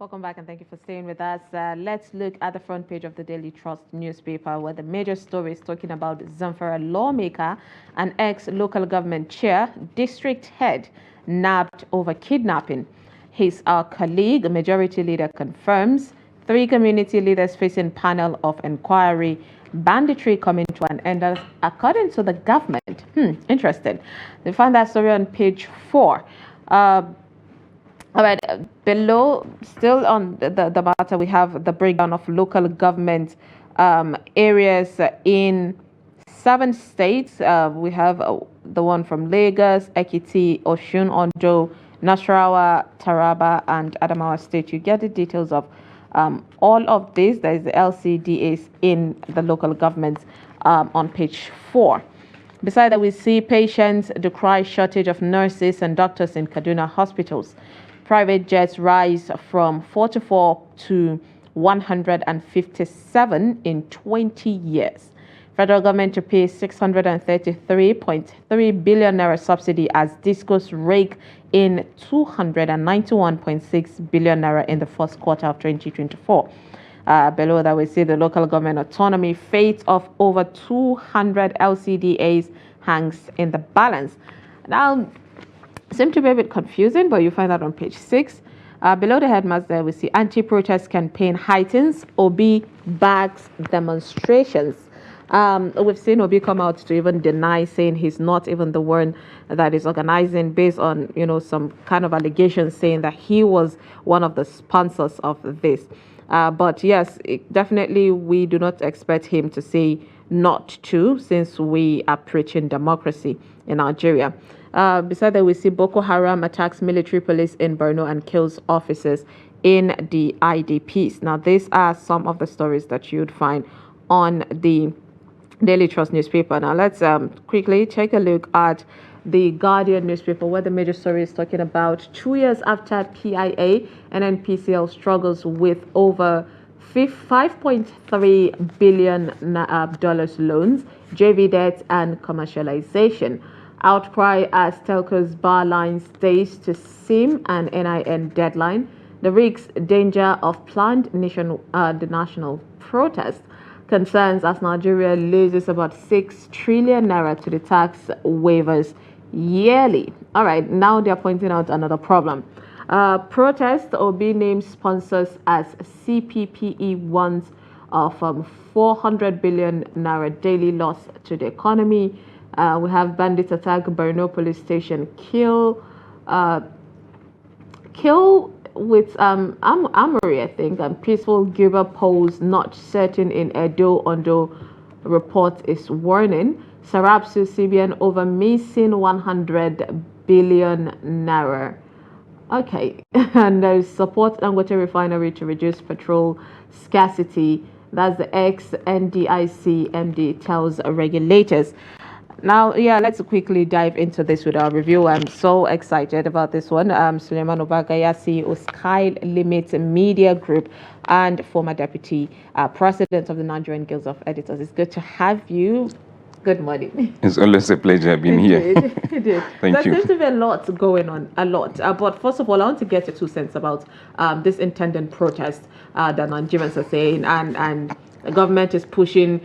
Welcome back and thank you for staying with us. Let's look at the front page of the Daily Trust newspaper, where the major story is talking about Zamfara lawmaker and ex-local government chair, district head, nabbed over kidnapping. His colleague, majority leader, confirms 3 community leaders facing panel of inquiry. Banditry coming to an end, according to the government. Interesting. They found that story on page 4. All right, below, still on the matter, we have the breakdown of local government areas in 7 states. We have the one from Lagos, Ekiti, Osun, Ondo, Nasarawa, Taraba, and Adamawa State. You get the details of all of this. There is the LCDAs in the local governments on page 4. Beside that, we see patients decry shortage of nurses and doctors in Kaduna hospitals. Private jets rise from 44 to 157 in 20 years. Federal government to pay 633.3 billion naira subsidy as discos rake in 291.6 billion naira in the first quarter of 2024. Below that, we see the local government autonomy fate of over 200 LCDAs hangs in the balance. Now, seem to be a bit confusing, but you find that on page 6. Below the headmaster, there we see anti-protest campaign heightens Obi bags demonstrations. We've seen Obi come out to even deny, saying he's not even the one that is organizing, based on some kind of allegations saying that he was one of the sponsors of this. But yes, definitely we do not expect him to say not to, since we are preaching democracy in Nigeria. Beside that, we see Boko Haram attacks military police in Borno and kills officers in the IDPs. Now, these are some of the stories that you'd find on the Daily Trust newspaper. Now, let's quickly take a look at the Guardian newspaper, where the major story is talking about 2 years after PIA, NNPCL struggles with over $5.3 billion loans, JV debt, and commercialization. Outcry as telcos bar lines days to SIM and NIN deadline. The risks, danger of planned the national protest. Concerns as Nigeria loses about 6 trillion naira to the tax waivers yearly. All right, now they're pointing out another problem. Protest Obi names sponsors as CPPE ones of 400 billion naira daily loss to the economy. We have bandits attack Borno police station, kill with armory, I think, and peaceful giver polls not certain in Edo. Ondo report is warning. Sarab sues CBN over missing 100 billion naira. Okay, and there's support Dangote refinery to reduce petrol scarcity. That's the ex-NDIC MD tells regulators. Now, let's quickly dive into this with our review. I'm so excited about this one. Suleiman Obagaya, CEO, Sky Limit Media Group, and former deputy president of the Nigerian Guild of Editors. It's good to have you. Good morning. It's always a pleasure being here. It Thank you. There seems to be a lot going on, but first of all, I want to get your 2 cents about this intended protest that Nigerians are saying, and the government is pushing.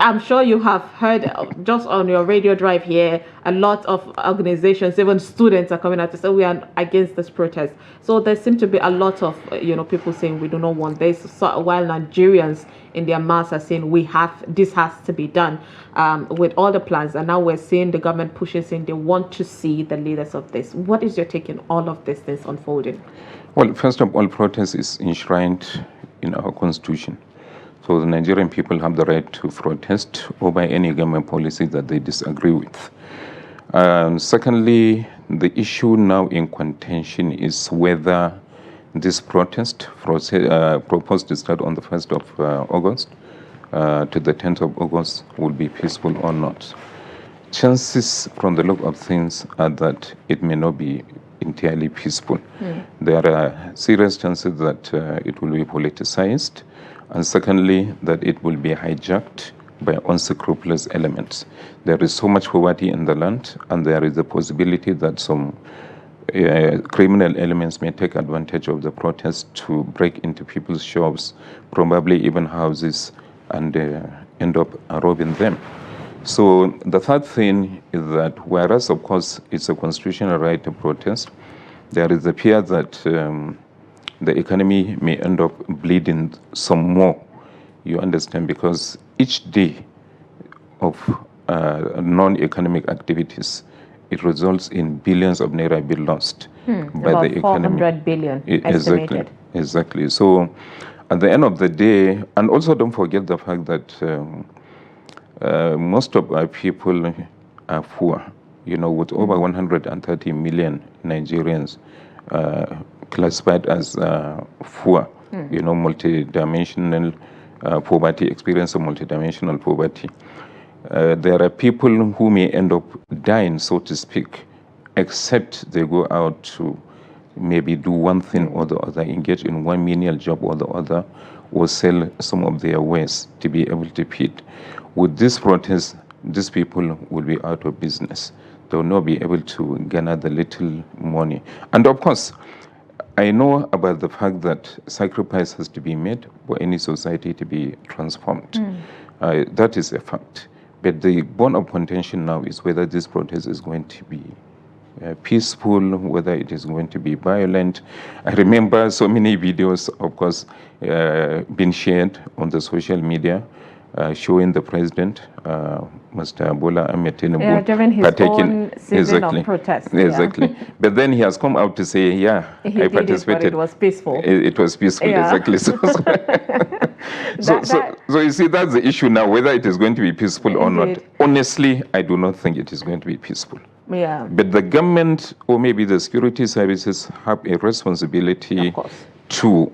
I'm sure you have heard just on your radio drive here, a lot of organizations, even students, are coming out to say we are against this protest. So there seems to be a lot of people saying we do not want this, while Nigerians in their mass are saying this has to be done with all the plans. And now we're seeing the government pushing, saying they want to see the leaders of this. What is your take on all of this things unfolding? Well, first of all, protest is enshrined in our constitution. So the Nigerian people have the right to protest over any government policy that they disagree with. Secondly, the issue now in contention is whether this protest proposed to start on the 1st of August to the 10th of August will be peaceful or not. Chances from the look of things are that it may not be entirely peaceful. There are serious chances that it will be politicized. And secondly, that it will be hijacked by unscrupulous elements. There is so much poverty in the land, and there is a possibility that some criminal elements may take advantage of the protest to break into people's shops, probably even houses, and end up robbing them. So the third thing is that whereas, of course, it's a constitutional right to protest, there is a fear that the economy may end up bleeding some more, you understand, because each day of non-economic activities, it results in billions of naira being lost by about the economy. 400 billion estimated. Exactly. So at the end of the day, and also don't forget the fact that most of our people are poor, with over 130 million Nigerians classified as poor, multidimensional poverty, experience of multidimensional poverty. There are people who may end up dying, so to speak, except they go out to maybe do one thing or the other, engage in one menial job or the other, or sell some of their wares to be able to feed. With this protest, these people will be out of business. They will not be able to garner the little money. And of course, I know about the fact that sacrifice has to be made for any society to be transformed. That is a fact. But the bone of contention now is whether this protest is going to be peaceful, whether it is going to be violent. I remember so many videos, of course, being shared on the social media, showing the president, Mr. Bola Ahmed Tinubu, during his own season of protest. Exactly. But then he has come out to say, I participated. It was peaceful. It was peaceful, exactly. So you see, that's the issue now, whether it is going to be peaceful or not. Honestly, I do not think it is going to be peaceful. Yeah. But the government or maybe the security services have a responsibility to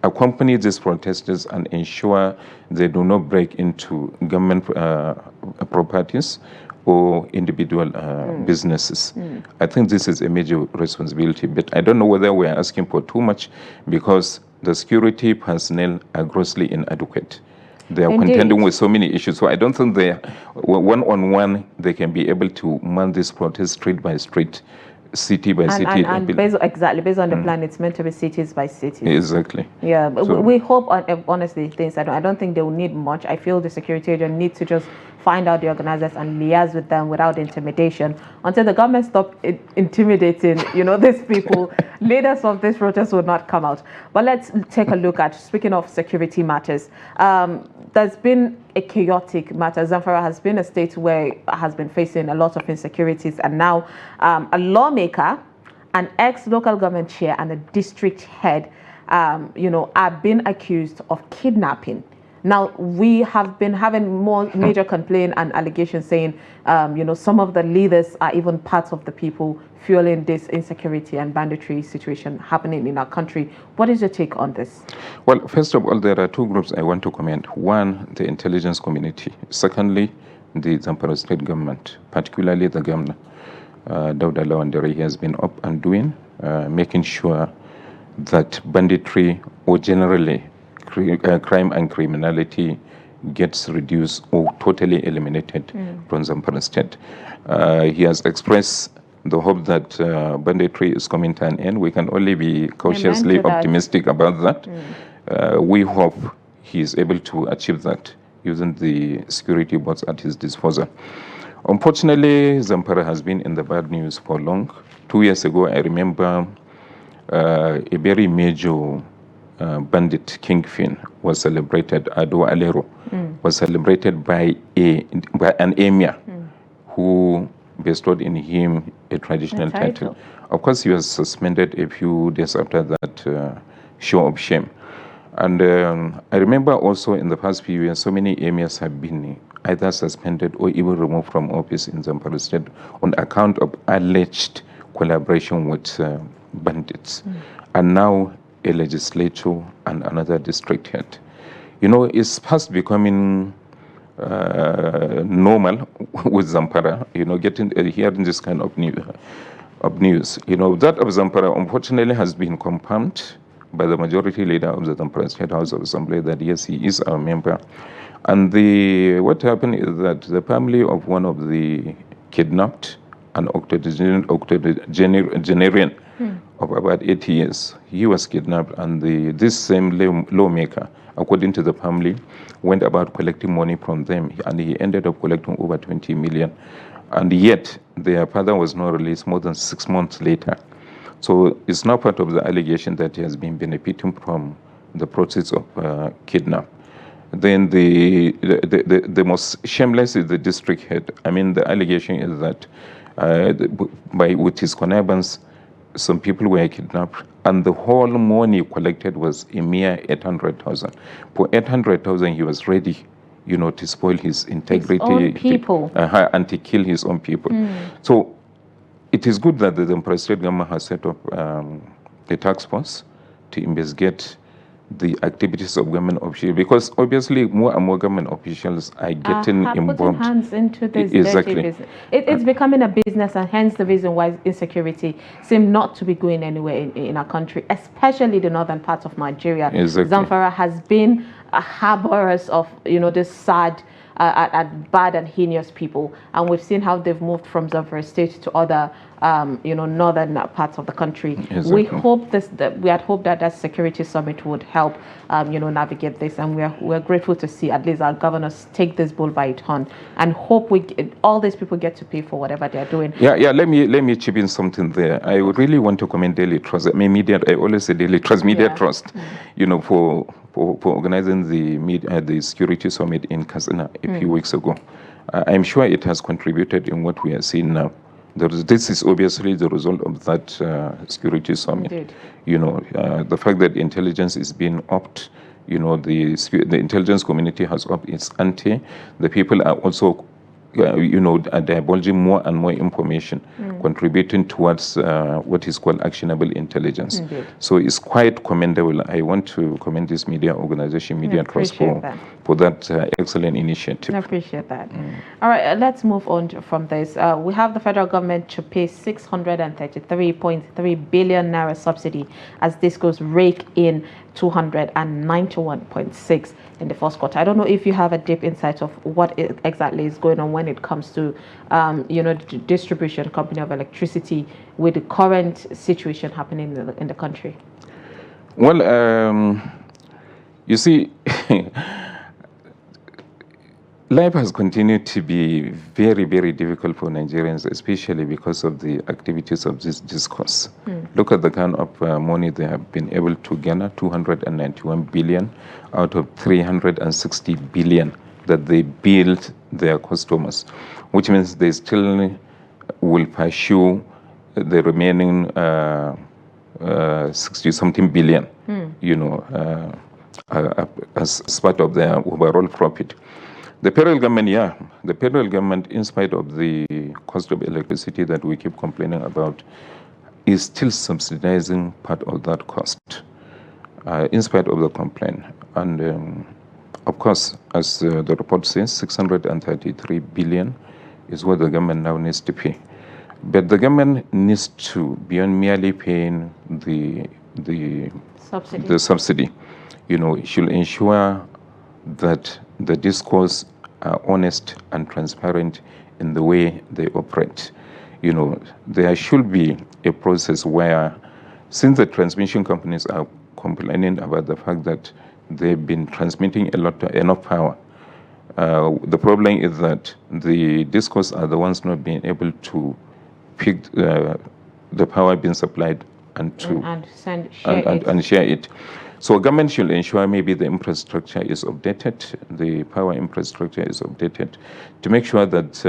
accompany these protesters and ensure they do not break into government properties or individual businesses. I think this is a major responsibility, but I don't know whether we're asking for too much because the security personnel are grossly inadequate. They are contending with so many issues. So I don't think they, one-on-one, they can be able to man this protest street by street, city by city. And based on the plan, it's meant to be cities by cities. Exactly. Yeah, but so, we hope, honestly, things, I don't think they will need much. I feel the security agent needs to just find out the organizers and liaise with them without intimidation. Until the government stop intimidating, these people, leaders of this protest will not come out. But let's take a look at, speaking of security matters, there's been a chaotic matter. Zamfara has been a state where it has been facing a lot of insecurities, and now a lawmaker, an ex-local government chair, and a district head, are being accused of kidnapping. Now, we have been having more major complaint and allegations saying, some of the leaders are even part of the people fueling this insecurity and banditry situation happening in our country. What is your take on this? Well, first of all, there are two groups I want to comment. One, the intelligence community. Secondly, the Zamfara state government, particularly the governor, Dauda Lawandere, has been up and doing, making sure that banditry or generally crime and criminality gets reduced or totally eliminated from Zamfara state. He has expressed the hope that banditry is coming to an end. We can only be cautiously optimistic about that. We hope he is able to achieve that using the security bots at his disposal. Unfortunately, Zamfara has been in the bad news for long. 2 years ago, I remember a very major bandit kingpin was celebrated, Ado Alero, was celebrated by an emir who bestowed in him a traditional title. Of course, he was suspended a few days after that show of shame. And I remember also in the past few years, so many emirs have been either suspended or even removed from office in Zamfara state on account of alleged collaboration with bandits. And now a legislature and another district head. It's fast becoming normal with Zamfara, hearing this kind of news. That of Zamfara, unfortunately, has been confirmed by the majority leader of the Zamfara State House of Assembly that yes, he is our member. And what happened is that the family of one of the kidnapped an octogenarian of about 80 years. He was kidnapped, and this same lawmaker, according to the family, went about collecting money from them, and he ended up collecting over 20 million. And yet, their father was not released more than 6 months later. So it's now part of the allegation that he has been benefiting from the process of kidnap. Then the most shameless is the district head. I mean, the allegation is that with his connivance, some people were kidnapped, and the whole money collected was a mere 800,000. For 800,000, he was ready, to spoil his integrity. His own people. And to kill his own people. So it is good that the Zamfara state government has set up a task force to investigate the activities of government officials, because obviously more and more government officials are getting involved. Putting hands into this Exactly. dirty business. It's becoming a business, and hence the reason why insecurity seems not to be going anywhere in our country, especially the northern part of Nigeria. Exactly. Zamfara has been a harborers of this sad, bad and heinous people, and we've seen how they've moved from Zamfara state to other northern parts of the country. Exactly. We had hoped that security summit would help navigate this, and we're grateful to see at least our governors take this bull by its horn, and hope all these people get to pay for whatever they're doing. Yeah. Let me chip in something there. I would really want to commend Daily Trust. I mean, I always say Daily Trust, Media Trust, for organizing the security summit in Katsina a few weeks ago. I'm sure it has contributed in what we are seeing now. This is obviously the result of that security summit. Indeed. The fact that intelligence is being upped, the intelligence community has upped its ante. The people are also, are divulging more and more information, contributing towards what is called actionable intelligence. Indeed. So it's quite commendable. I want to commend this media organization, Media Trust, for that excellent initiative. I appreciate that. All right, let's move on from this. We have the federal government to pay 633.3 billion naira subsidy as this goes rake in 291.6 in the first quarter. I don't know if you have a deep insight of what exactly is going on when it comes to, the distribution company of electricity with the current situation happening in the country. Well, you see, life has continued to be very, very difficult for Nigerians, especially because of the activities of this discourse. Look at the kind of money they have been able to garner, 291 billion out of 360 billion that they billed their customers, which means they still will pursue the remaining 60-something billion, as part of their overall profit. The federal government, in spite of the cost of electricity that we keep complaining about, is still subsidizing part of that cost, in spite of the complaint. And of course, as the report says, 633 billion is what the government now needs to pay. But the government needs to, beyond merely paying the subsidy, should ensure that the discourse are honest and transparent in the way they operate. There should be a process where, since the transmission companies are complaining about the fact that they've been transmitting enough power, the problem is that the discourse are the ones not being able to pick the power being supplied and share it. So government should ensure maybe the infrastructure is updated, the power infrastructure is updated, to make sure that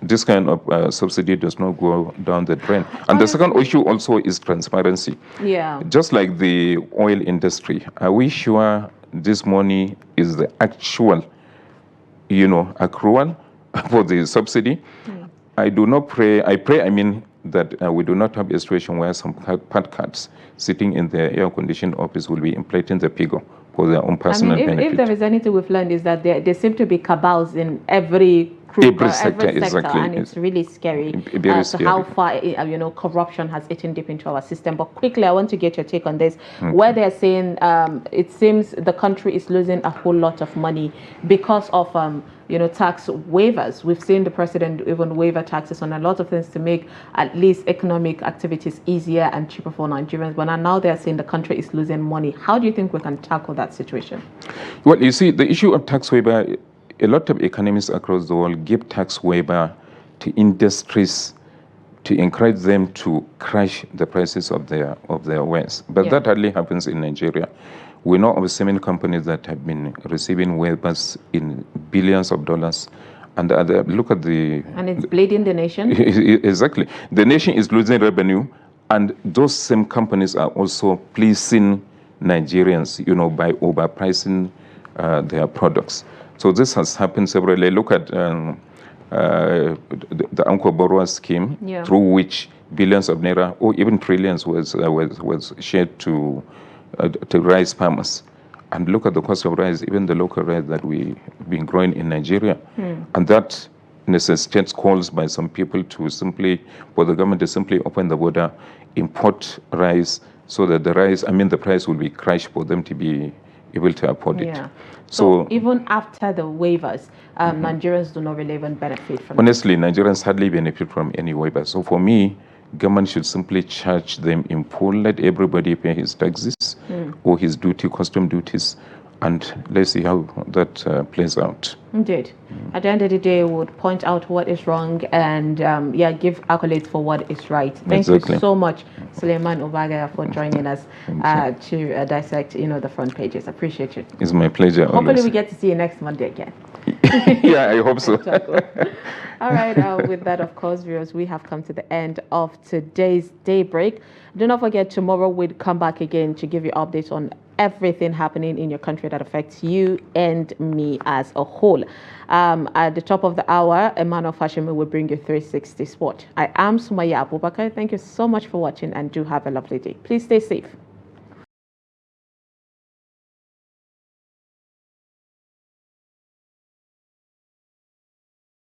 this kind of subsidy does not go down the drain. And the second issue also is transparency. Yeah. Just like the oil industry, are we sure this money is the actual, accrual for the subsidy? I pray, that we do not have a situation where some part cards sitting in their air-conditioned office will be inflating the figure for their own personal benefit. If there is anything we've learned is that there seem to be cabals in every crook, Every sector, every sector, exactly. and it's really scary Very as to how scary. far corruption has eaten deep into our system. But quickly, I want to get your take on this, where they're saying it seems the country is losing a whole lot of money because of tax waivers. We've seen the president even waiver taxes on a lot of things to make at least economic activities easier and cheaper for Nigerians. But now they're saying the country is losing money. How do you think we can tackle that situation? Well, you see, the issue of tax waiver, a lot of economists across the world give tax waiver to industries to encourage them to crash the prices of their wares. But that hardly happens in Nigeria. We know of cement companies that have been receiving waivers in billions of dollars. And look at the... And it's bleeding the nation? Exactly. The nation is losing revenue, and those same companies are also pleasing Nigerians, by overpricing their products. So this has happened severally. Look at the Anchor Borrower scheme, through which billions of naira or even trillions was shared to rice farmers. And look at the cost of rice, even the local rice that we've been growing in Nigeria. And that necessitates calls by some people for the government to simply open the border, import rice, so that the price will be crashed for them to be able to afford it. So even after the waivers, Nigerians do not really even benefit from honestly, Nigerians hardly benefit from any waiver. So for me, government should simply charge them in full, let everybody pay his taxes or his custom duties, and let's see how that plays out. Indeed. At the end of the day, we would point out what is wrong and give accolades for what is right. Thank you so much, Suleiman Obaga, for joining us to dissect the front pages. Appreciate it. It's my pleasure. Hopefully we get to see you next Monday again. Yeah, I hope so. All right, with that, of course, viewers, we have come to the end of today's Daybreak. Do not forget, tomorrow we'll come back again to give you updates on everything happening in your country that affects you and me as a whole. At the top of the hour, Emmanuel Fashimi will bring you 360 Sport. I am Sumaya Abubakar. Thank you so much for watching, and do have a lovely day. Please stay safe.